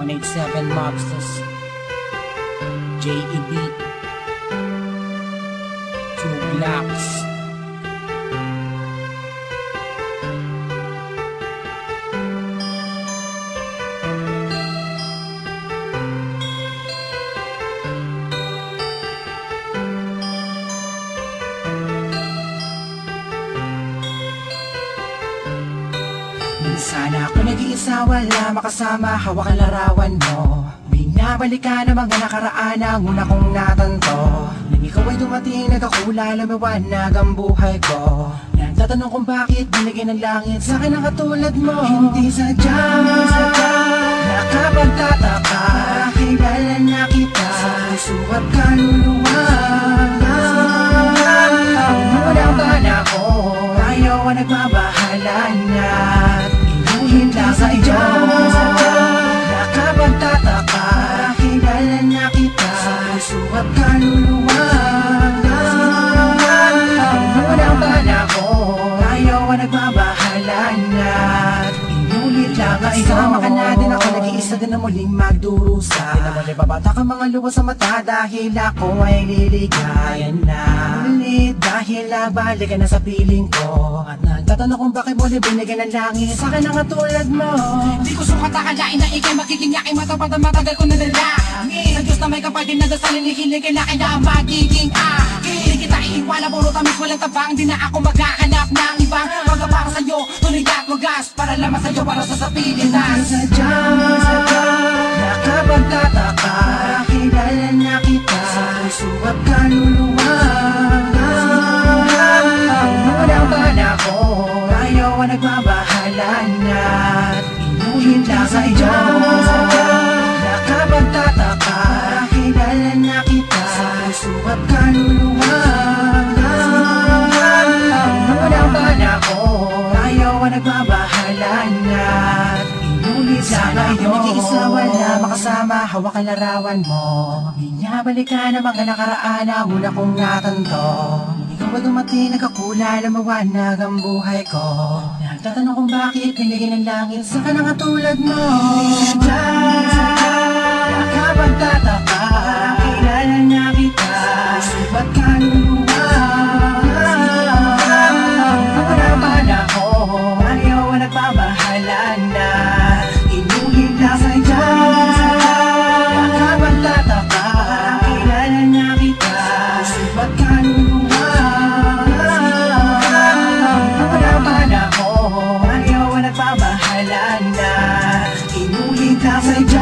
187 Mobsters, JEB, 2 Blocks. Minsan ako nag-iisa, wala makasama, hawak ang larawan mo. Binabalikan ang mga nakaraan ang una kong natanto. Nang ikaw ay dumating, nagkakula, lumiwanag ang buhay ko. Nagtatanong kung bakit binigyan ng langit sa akin ang katulad mo. Hindi sadya, nakapagtataka, kilala na kita sa puso at kaluluwa. Unang bana ko, tayo ang nagbabahala na. Hinda sa iyo, nakapagtataka, kilala na kita sa puso at kaluluwa. Unang bana ko, tayo ang nagbabahala na. Inulit lang ang isama ka na din ako, nag-iisa din na muling magdurusa. Di naman ibabata ka mga luwa sa mata dahil ako ay liligayan na. Ulit dahil nabalik ka na sa piling ko. At nagtatanong kung bakit mo binigyan ng langit sa akin ang katulad mo. Di ko sukat akalain na ikay magiging yakin, matapat ang matagal ko na nalangin. Sa Diyos na may kapatid na dasalin, hihilig na kaya magiging akin. Di kita iiwanan, puro tamis walang tabang. Di na ako maghahanap ng ibang mga para sa'yo, tuloy at wagas, para lamang sa'yo, para sa Pilipinas. Sadya, nakapagtataka, kilala na kita sa puso at kaluluwa. Unang bana ko, tayo ang nagbabahala na. Inuhin lang sa iyo, nakapagtataka, kilala na kita sa puso at kaluluwa. Unang bana ko, tayo ang nagbabahala na. Inulit lang sa iyo, nag-iisa, wala makasama, hawak ang larawan mo. Binabalikan ang mga nakaraan ang una kong natanto. Ikaw ay dumating, nagkakula, lumawanag ang buhay ko. Nagtatanong kung bakit binigyan ng langit sa kanang katulad mo. Sadya, nakapagtataka, kilala na kita, subat kaluluwa. Unang bana ko, ayaw ang nagbabahala na. Inulit lang sa iyo, nakapagtataka, kilala na kita, subat kaluluwa. Unang bana ko, ayaw ang nagbabahala na. Inulit lang sa iyo,